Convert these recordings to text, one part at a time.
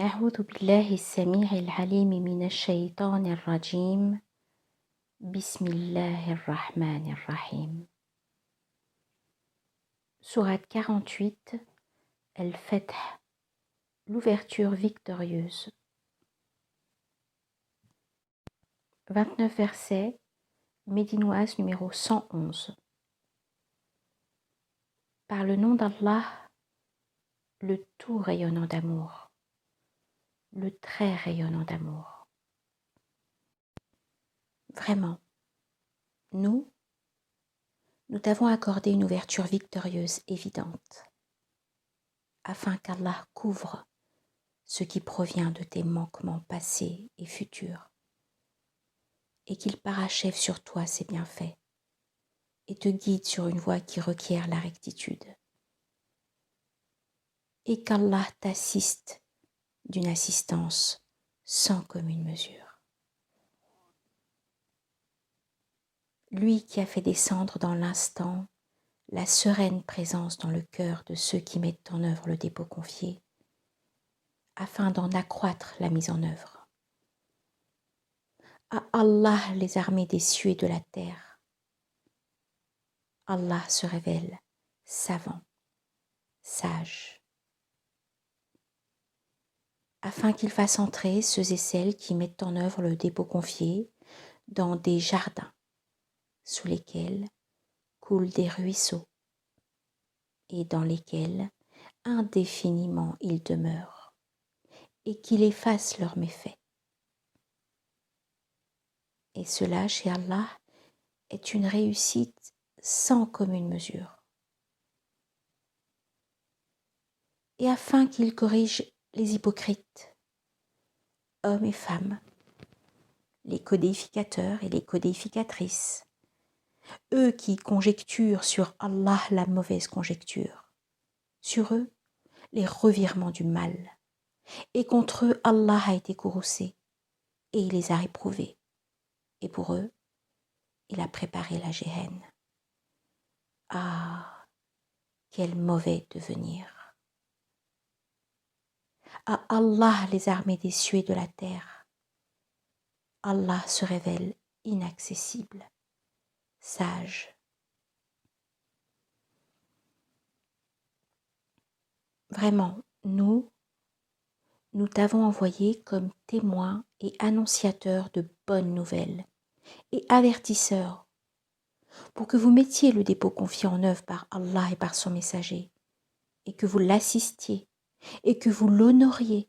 أعوذ بالله السميع العليم من الشيطان الرجيم. بسم الله الرحمن الرحيم. Sourate 48, Al-Fath, l'ouverture victorieuse. 29 versets, médinoise numéro 111. Par le nom d'Allah, le tout rayonnant d'amour, le très rayonnant d'amour. Vraiment, nous t'avons accordé une ouverture victorieuse évidente, afin qu'Allah couvre ce qui provient de tes manquements passés et futurs, et qu'il parachève sur toi ses bienfaits, et te guide sur une voie qui requiert la rectitude, et qu'Allah t'assiste d'une assistance sans commune mesure. Lui qui a fait descendre dans l'instant la sereine présence dans le cœur de ceux qui mettent en œuvre le dépôt confié, afin d'en accroître la mise en œuvre. À Allah les armées des cieux et de la terre. Allah se révèle savant, sage, afin qu'il fasse entrer ceux et celles qui mettent en œuvre le dépôt confié dans des jardins sous lesquels coulent des ruisseaux et dans lesquels indéfiniment ils demeurent, et qu'il efface leurs méfaits. Et cela, chez Allah, est une réussite sans commune mesure. Et afin qu'il corrige les hypocrites, hommes et femmes, les codéificateurs et les codéificatrices, eux qui conjecturent sur Allah la mauvaise conjecture, sur eux les revirements du mal, et contre eux Allah a été courroucé, et il les a réprouvés, et pour eux, il a préparé la géhenne. Ah, quel mauvais devenir! À Allah les armées des cieux et de la terre. Allah se révèle inaccessible, sage. Vraiment, nous t'avons envoyé comme témoin et annonciateur de bonnes nouvelles et avertisseur pour que vous mettiez le dépôt confié en œuvre par Allah et par son messager, et que vous l'assistiez, et que vous l'honoriez,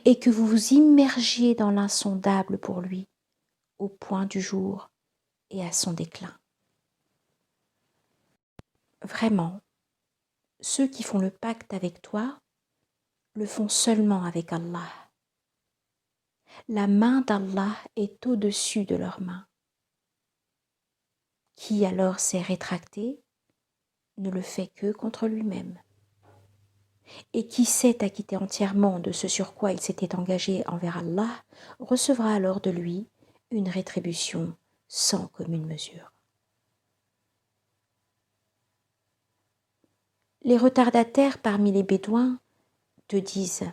et que vous vous immergiez dans l'insondable pour lui, au point du jour et à son déclin. Vraiment, ceux qui font le pacte avec toi le font seulement avec Allah. La main d'Allah est au-dessus de leurs mains. Qui alors s'est rétracté ne le fait que contre lui-même. Et qui s'est acquitté entièrement de ce sur quoi il s'était engagé envers Allah recevra alors de lui une rétribution sans commune mesure. Les retardataires parmi les Bédouins te disent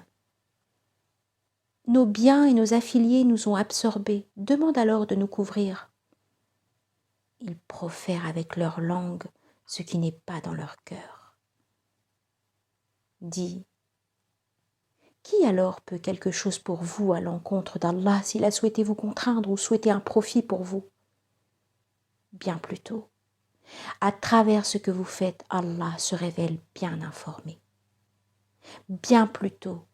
« Nos biens et nos affiliés nous ont absorbés, demande alors de nous couvrir. » Ils profèrent avec leur langue ce qui n'est pas dans leur cœur. Dis, qui alors peut quelque chose pour vous à l'encontre d'Allah s'il a souhaité vous contraindre ou souhaité un profit pour vous? Bien plutôt, à travers ce que vous faites, Allah se révèle bien informé. Bien plutôt,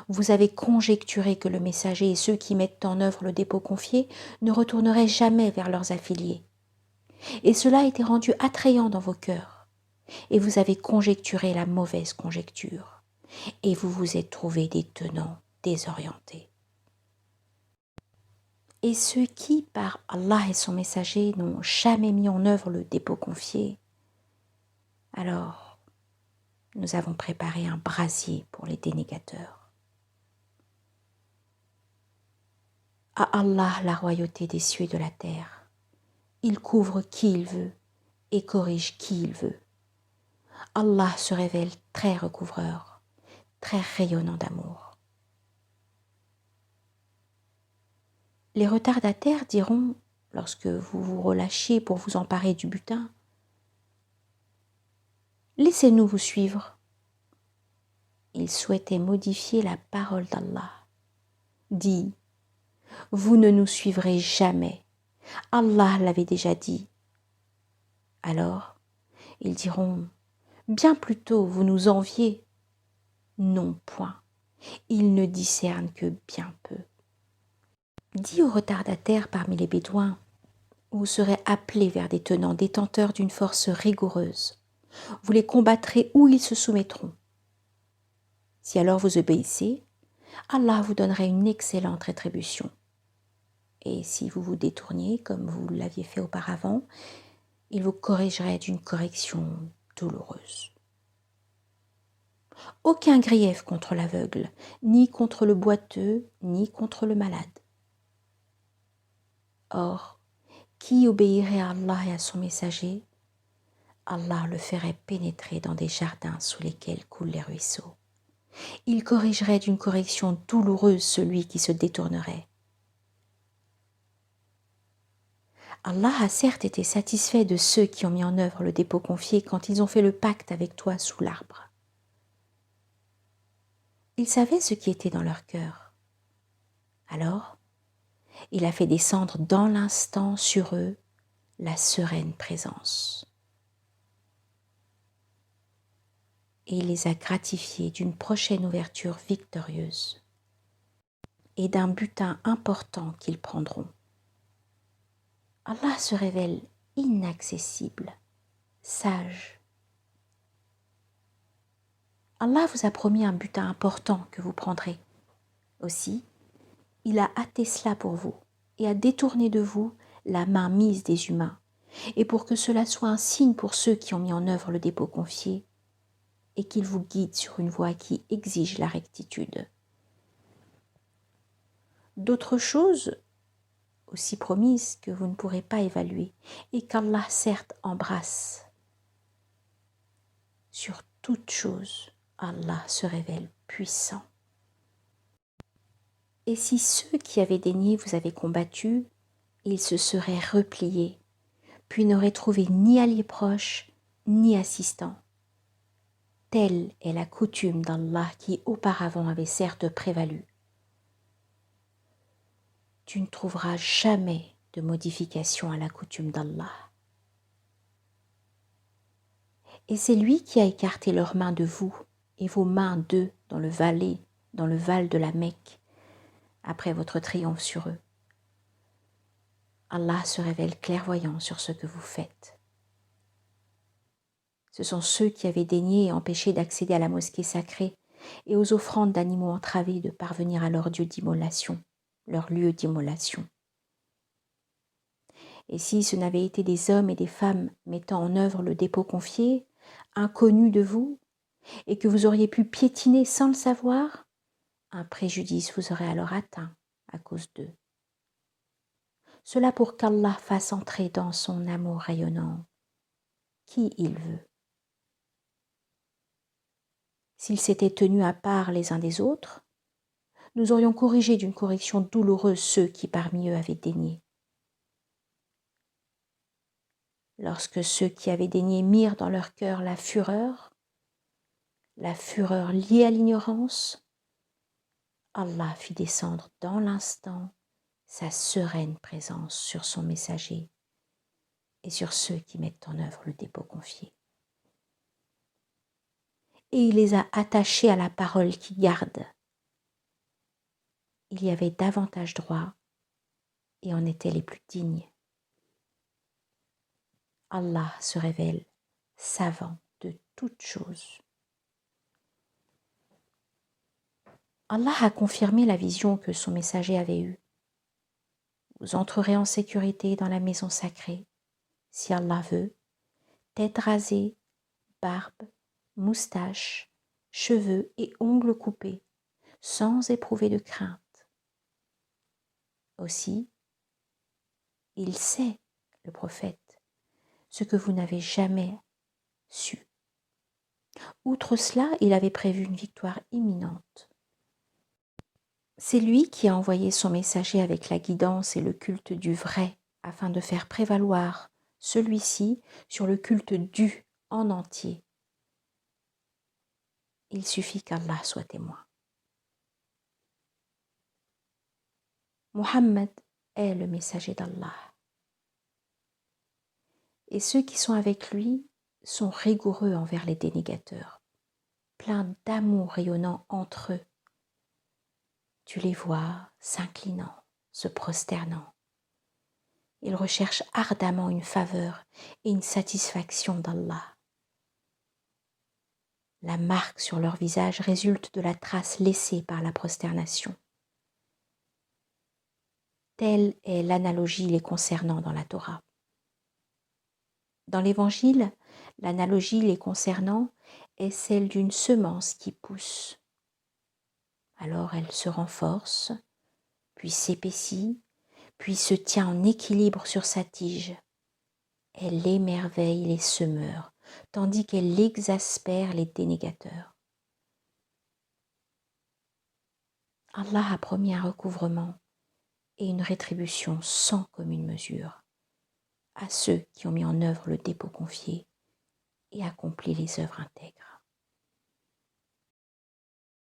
vous avez conjecturé que le messager et ceux qui mettent en œuvre le dépôt confié ne retourneraient jamais vers leurs affiliés. Et cela a été rendu attrayant dans vos cœurs, et vous avez conjecturé la mauvaise conjecture, et vous vous êtes trouvés des tenants désorientés. Et ceux qui, par Allah et son messager, n'ont jamais mis en œuvre le dépôt confié, alors nous avons préparé un brasier pour les dénégateurs. À Allah la royauté des cieux et de la terre. Il couvre qui il veut et corrige qui il veut. Allah se révèle très recouvreur, très rayonnant d'amour. Les retardataires diront, lorsque vous vous relâchiez pour vous emparer du butin, « Laissez-nous vous suivre ». Ils souhaitaient modifier la parole d'Allah. Dit, « Vous ne nous suivrez jamais. Allah l'avait déjà dit. » Alors, ils diront, « Bien plutôt vous nous enviez. » Non point. Ils ne discernent que bien peu. Dit aux retardataires parmi les Bédouins, vous serez appelés vers des tenants détenteurs d'une force rigoureuse. Vous les combattrez où ils se soumettront. Si alors vous obéissez, Allah vous donnerait une excellente rétribution. Et si vous vous détourniez comme vous l'aviez fait auparavant, il vous corrigerait d'une correction douloureuse. Aucun grief contre l'aveugle, ni contre le boiteux, ni contre le malade. Or, qui obéirait à Allah et à son messager, Allah le ferait pénétrer dans des jardins sous lesquels coulent les ruisseaux. Il corrigerait d'une correction douloureuse celui qui se détournerait. Allah a certes été satisfait de ceux qui ont mis en œuvre le dépôt confié quand ils ont fait le pacte avec toi sous l'arbre. Il savait ce qui était dans leur cœur. Alors, il a fait descendre dans l'instant sur eux la sereine présence. Et il les a gratifiés d'une prochaine ouverture victorieuse et d'un butin important qu'ils prendront. Allah se révèle inaccessible, sage. Allah vous a promis un butin important que vous prendrez. Aussi, il a hâté cela pour vous et a détourné de vous la main mise des humains, et pour que cela soit un signe pour ceux qui ont mis en œuvre le dépôt confié, et qu'il vous guide sur une voie qui exige la rectitude. D'autres choses aussi promises que vous ne pourrez pas évaluer, et qu'Allah certes embrasse. Sur toute chose, Allah se révèle puissant. Et si ceux qui avaient daigné vous avaient combattu, ils se seraient repliés, puis n'auraient trouvé ni alliés proches, ni assistants. Telle est la coutume d'Allah qui auparavant avait certes prévalu. Tu ne trouveras jamais de modification à la coutume d'Allah. Et c'est lui qui a écarté leurs mains de vous et vos mains d'eux dans le val de la Mecque, après votre triomphe sur eux. Allah se révèle clairvoyant sur ce que vous faites. Ce sont ceux qui avaient daigné et empêché d'accéder à la mosquée sacrée et aux offrandes d'animaux entravés de parvenir à leur lieu d'immolation, leur lieu d'immolation. Et si ce n'avaient été des hommes et des femmes mettant en œuvre le dépôt confié, inconnus de vous, et que vous auriez pu piétiner sans le savoir, un préjudice vous aurait alors atteint à cause d'eux. Cela pour qu'Allah fasse entrer dans son amour rayonnant qui il veut. S'ils s'étaient tenus à part les uns des autres, nous aurions corrigé d'une correction douloureuse ceux qui parmi eux avaient daigné. Lorsque ceux qui avaient daigné mirent dans leur cœur la fureur liée à l'ignorance, Allah fit descendre dans l'instant sa sereine présence sur son messager et sur ceux qui mettent en œuvre le dépôt confié. Et il les a attachés à la parole qui garde. Il y avait davantage droit et en étaient les plus dignes. Allah se révèle savant de toutes choses. Allah a confirmé la vision que son messager avait eue. Vous entrerez en sécurité dans la maison sacrée, si Allah veut, tête rasée, barbe, moustache, cheveux et ongles coupés, sans éprouver de crainte. Aussi, il sait, le prophète, ce que vous n'avez jamais su. Outre cela, il avait prévu une victoire imminente. C'est lui qui a envoyé son messager avec la guidance et le culte du vrai afin de faire prévaloir celui-ci sur le culte du en entier. Il suffit qu'Allah soit témoin. Muhammad est le messager d'Allah. Et ceux qui sont avec lui sont rigoureux envers les dénégateurs, pleins d'amour rayonnant entre eux. Tu les vois s'inclinant, se prosternant. Ils recherchent ardemment une faveur et une satisfaction d'Allah. La marque sur leur visage résulte de la trace laissée par la prosternation. Telle est l'analogie les concernant dans la Torah. Dans l'Évangile, l'analogie les concernant est celle d'une semence qui pousse. Alors elle se renforce, puis s'épaissit, puis se tient en équilibre sur sa tige. Elle émerveille les semeurs, tandis qu'elle exaspère les dénégateurs. Allah a promis un recouvrement et une rétribution sans commune mesure à ceux qui ont mis en œuvre le dépôt confié et accompli les œuvres intègres.